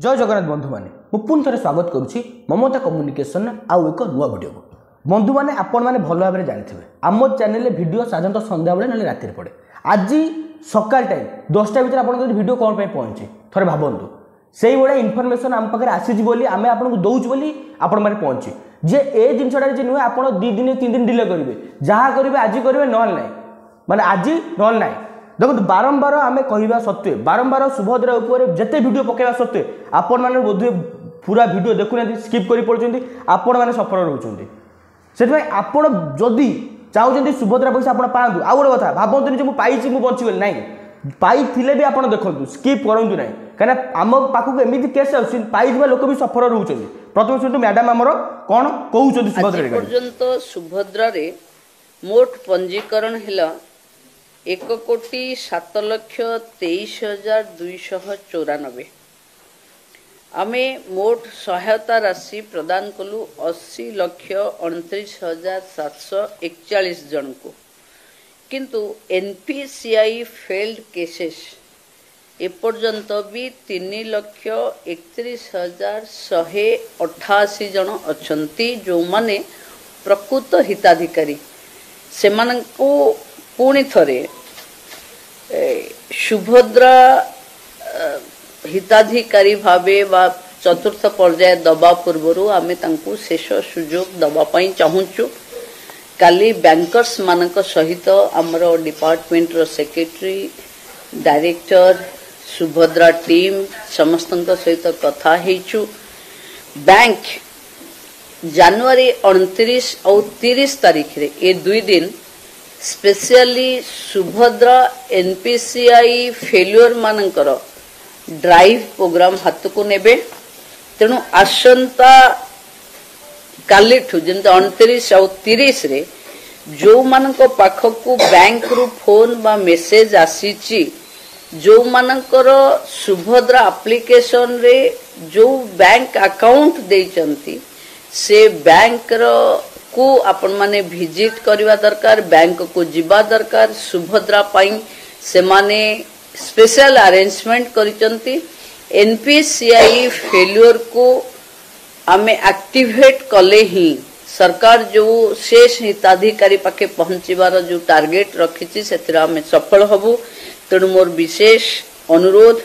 जय जगन्नाथ बंधु मैंने पुणी थे स्वागत करुच्ची ममता कम्युनिकेशन आउ एक नुआ भिड बंधु मैंने आपण मैंने भल भाव में जानी आम चैनल भिड साधारणतः सन्ध्या बेले ना राति पड़े आज सकाल टाइम 10टा भितर आप भिड कौन पहुंचे थे भावतु से भाया इनफर्मेशन आम पाखे आसी आम आपको दौचु बोली आपण मैंने पहुंचे जे ए जिनटा नुहे आप 2 दिन 3 दिन डिले करेंगे जहाँ करेंगे आज करेंगे ना माने आज ना देखो बारंबार आम कहवा सत्वे बारंबार सुभद्रा उपर जिते भिड पकेवा सत्वे आपण मैंने बोधे पूरा भिड देखुना स्किप कर पड़ते आपण मैंने सफर रोचे से आपण जदि चाहते सुभद्रा पैसा आप पातु आउ गोटे कथा भावतुनि मुझे पाई बचीगली ना पाई भी आप देखो स्किप करूँ ना कहीं आम पाखक एमती केस आईजा लोक भी सफर रोचे प्रथम शुणु मैडम आमर कौन कहते सुभद्रा पर्यंत सुभद्रा मोट पंजीकरण है 1,07,23,294 आमे मोट सहायता राशि प्रदान कलु 80,29,741 जन को किंतु एनपीसीआई फेल्ड केसेस एपर्यंत भी 3,31,188 जन अछंती जो माने प्रकृत हिताधिकारी से मानकु पुणी थरे सुभद्रा हिताधिकारी भावे वा चतुर्थ पर्याय दबा पूर्वर आमे तांकु शेष सुजोग दबापाई चाहूचु काली बैंकर्स मानक सहित आमर डिपार्टमेंट रो सेक्रेटरी डायरेक्टर सुभद्रा टीम समस्त सहित कथा हेचु बैंक जनवरी 29 और 30 तारीख रे ए 2 दिन स्पेशली सुभद्रा एनपीसीआई फेल्योर मानकर ड्राइव प्रोग्राम हाथ को नेबे तेणु आसंता काली जमी 29 और 30 रे जो मानक पाखक बैंक रु फोन बा मेसेज आसीची जो मानकर सुभद्रा एप्लिकेशन रे जो बैंक अकाउंट देचंती से बैंक रो को आपण माने विजिट करवा दरकार बैंक को जीवा दरकार सुभद्रा पाई से माने स्पेशल अरेंजमेंट करिसंती एनपीसीआई फेल्योर को आमे एक्टिवेट कले ही सरकार जो शेष हिताधिकारी पाखे पहुंचीबार जो टार्गेट रखी से आमे सफल हबु तेणु मोर विशेष अनुरोध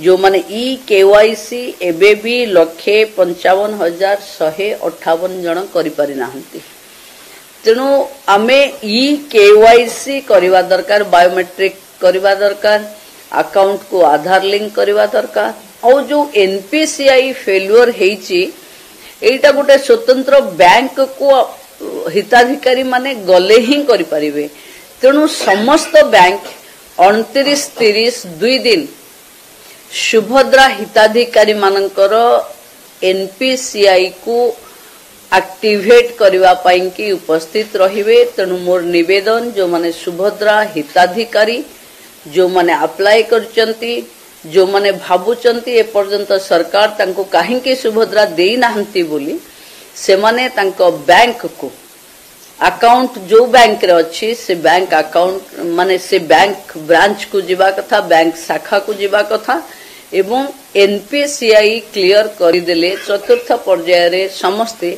जो माने ई केवाईसी एबे भी 1,55,158 जन करि पारि नाहंती तेणु आमे ई केवाईसी करवा दरकार बायोमेट्रिक करवा दरकार अकाउंट को आधार लिंक करवा दरकार और जो एनपीसीआई फेल्योर हेची एटा गोटे स्वतंत्र बैंक को हिताधिकारी माने गले ही करि परिबे तेणु समस्त बैंक 29-30 2 दिन सुभद्रा हिताधिकारी मानकर एनपीसीआई को एक्टिवेट करवा पाई कि उपस्थित रहिबे तेणु मोर निवेदन जो माने सुभद्रा हिताधिकारी जो माने अप्लाई करचंती जो माने भाबुचंती ए पर्यंत सरकार तांको काहे के सुभद्रा देई नाहंती बोली से माने तांको बैंक को अकाउंट जो बैंक रे अछि से बैंक अकाउंट माने से बैंक ब्रांच को जीवा कथा बैंक शाखा को जीवा कथा एवं एनपीसीआई क्लियर करदेले चतुर्थ पर्याय रे समस्ते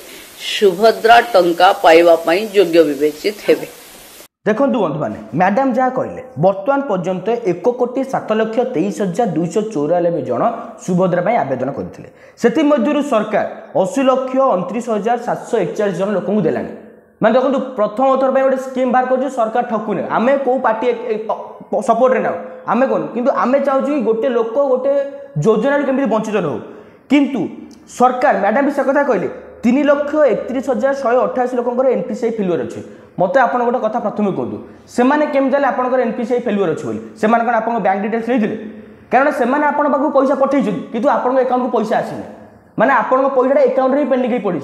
सुभद्रा टंका पाइबा पई योग्य विवेचित हेबे देखो बंधु मैंने मैडम जहाँ कहले बर्तमान पर्यंत 1,07,23,294 जन सुभद्रा आवेदन करते सरकार 80,29,741 जन लोक देलानी मैं देखो प्रथम थर गोटे स्कीम बाहर कर सरकार ठकुने आम कौ पार्टी सपोर्ट ना आम कौन किंतु आम चाहूँ कि गोटे लोक गोटे योजना केमी वंचित न हो किंतु सरकार मैडम भी से कथा कहले 3,31,188 लोकर एनपीसीआई फेल्युअर अच्छे मत आप गोटे कथा प्रथम कहतु से केमी जाने आप एनपीसीआई फेल्युअर अच्छे से आप बैंक डिटेल्स नहीं कारण से पाखु पैसा पठे कि आपको अकाउंट को पैसा आसने माने आपको पैसा अकाउंट में पेंडिंग पड़ी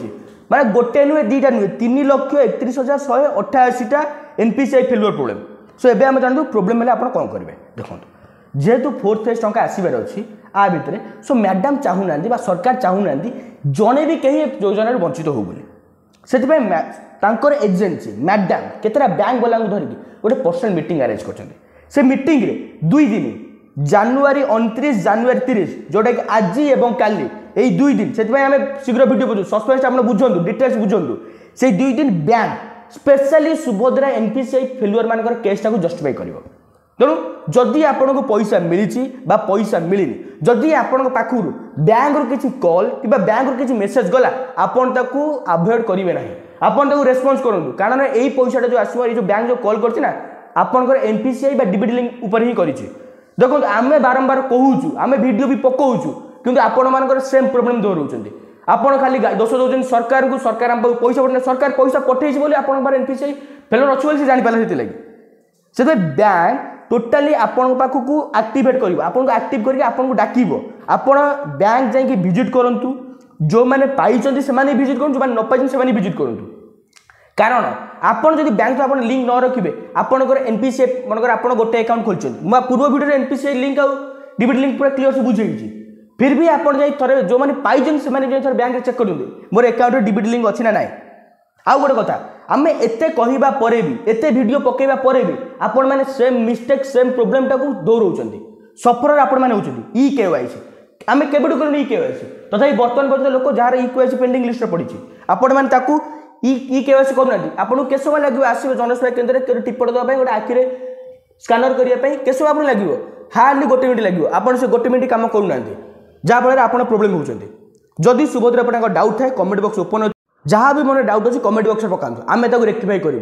माने गोटे नुहे 2टा नुहे 3,31,188 एनपीसीआई फेल्युअर प्रोब्लेम सो एबे हम जानू प्रोब्लेम है आप कौन करेंगे देखो जेहेतु 4th फेज टंका आसबार अच्छी आ भितर सो मैडम चाहूना सरकार चाहूना जड़े भी कहीं योजना वंचित हो बोली से एजेंसी मैडम केतरा बैंक वाला धरिकी गोटे पर्सनल मीटिंग अरेंज कर मीटिंग 2 दिन জানুয়ারি 29 জানুয়ারি 30 जोटा कि आज एवं काली यही 2 दिन से आम शीघ्र वीडियो बुझु सस्पेंस आप बुझु डिटेल्स बुझु से 2 दिन bank specially Subhadra NPCI failure मानकर केसटा को जस्टिफाई कर तेणु जदि आपन को पैसा मिली पैसा मिलनी जदि आपण पाखु बैंक रु किसी कॉल कि बैंक रु किसी मेसेज गला आपन ताकू अवॉइड करेंगे ना आपन ताकू रेस्पॉन्स करूँ कारण यही पैसा जो आसो ये जो बैंक जो कॉल करछि ना आपनकर एनपीसीआई बा डीबीटी लिंक ऊपर ही करिछि देखो आमे बारंबार कहूचु आमे वीडियो भी पकाउचु किंतु आपण मानकर सेम प्रॉब्लम दोहराउछन्ति आपण खाली दोष दउछन सरकार को सरकार हम पैसा पठे सरकार पैसा पठेछि बोली आपण बार एनपीसीआई फेलर अछि बोली से जानि पाला हेति लागि से बैंक टोटाली आपण पाखु को एक्टिवेट करिवो आपण को एक्टिव करके आपण को डाकिबो आपण बैंक जाई कि विजिट करंतु जो माने पाइछन्ति से माने विजिट करंतु जो माने न पाइछन्ति से माने विजिट करंतु कारण आपण जदि बैंक तो आपण लिंक न रखिबे आपनकर एनपीसीआई मनकर आपण गोटे अकाउंट खोलछन्ति म पूर्व वीडियो रे एनपीसीआई लिंक आ डीबीटी लिंक पूरा क्लियर से बुझेइछि फिर भी आपण जाई थरे जो माने पाइछन से माने जे थरे बैंक रे चेक करंतु मोर अकाउंट रे डीबीटी लिंक अछि ना नाही आ गोटे कथा आमे एते कहिबा परे भी एते वीडियो पकेबा परे भी आपण माने सेम मिस्टेक सेम प्रॉब्लम टाकू दोहराउछन्ति सफरर आपण माने होछन्ति ई केवाईसी आमे केबडू करन ई केवाईसी तथापि वर्तमान पर्यंत लोक jar e KYC pending list रे पडिछि आपण माने ताकू ई केवाईसी करू नांती आपन के समय लागबो आसीबे जनसेवा केंद्र रे टिप्पण दबा पई गोटे आखिरे स्कैनर करिया पई के समय आपन लागबो हार्डली 1 मिनिट लागबो आपन से 1 मिनिट काम करू नांती जा फल आपन प्रॉब्लम होछन्ति जदि सुभद्रा पटाक डाउट थाए कमेंट बॉक्स ओपन जहाँ भी मन डाउट अच्छी कमेंट बॉक्स में पकातु आम रेक्टिफाई करूँ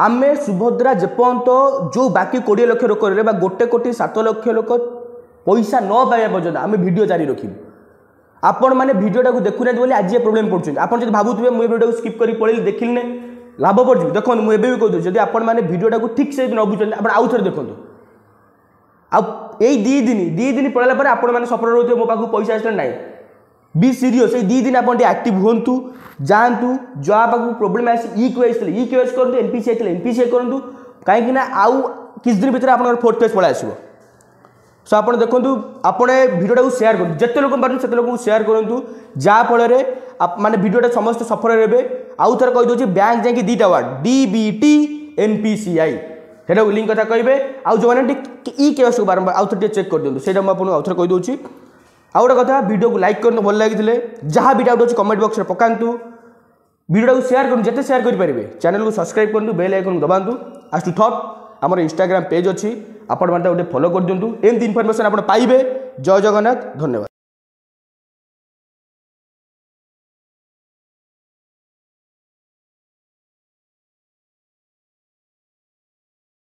आम सुभद्रा जेपर्यंत जो बाकी 20 लाख लोक 1,07,00,000 लोक पैसा न पाइबा पर्यंत आम वीडियो जारी रखिबू आपण मैंने वीडियोटा को देखुना बोली आज ये प्रोब्लेम पड़ुछन आपण जब भाबुथिबे मु वीडियो को स्किप करी पळेली देखिलने लाभ पड़छ देखो मु एबे भी कहदु जदि आपण मैंने वीडियोटा को ठीक से न बुझन आपण आउ थरे देखंतु आ एई 2 दिन पळला पर आपण मैंने सफर रहउथे मो पाखु पैसा आसला नाही बी सीरियस ये 2 दिन आप एक्टिव हूँ जातु जहाँ पाक प्रोब्लेम आस ई केवाईसी करूँ एनपीसीआई करूँ कहीं आउ किस दिन भर आप 4th पेज पड़े आसो सो आप देखो आपड़ भिडियोटा को शेयर करूँ जिते लोक पार्टी से लोक शेयर करूँ जहाँफल माने भिडियोटा समस्त सफर रहे आउ थे कहीदे बैंक जाकि 2टा वार्ड डीबीटी एनपीसीआई सेटा लिंक कथा कहे आउ जो मैंने ई केवाईसी बारंबार आउ थे चेक कर दिखाँ से मुझे आउ थे कहीदे आउ गोटे कथा वीडियो को लाइक करते भल लगी जहाँ भी डाउट अच्छे कमेंट बॉक्स में पकातु वीडियो को शेयर करूँ जिते शेयर करेंगे चैनल को सब्सक्राइब करूँ बेल आइकन दबातु आज टू थॉट आम इंस्टाग्राम पेज अच्छी आपण मैंने गोटे फॉलो कर दिंतु एमती इनफॉरमेशन आप पाइबे जय जगन्नाथ धन्यवाद।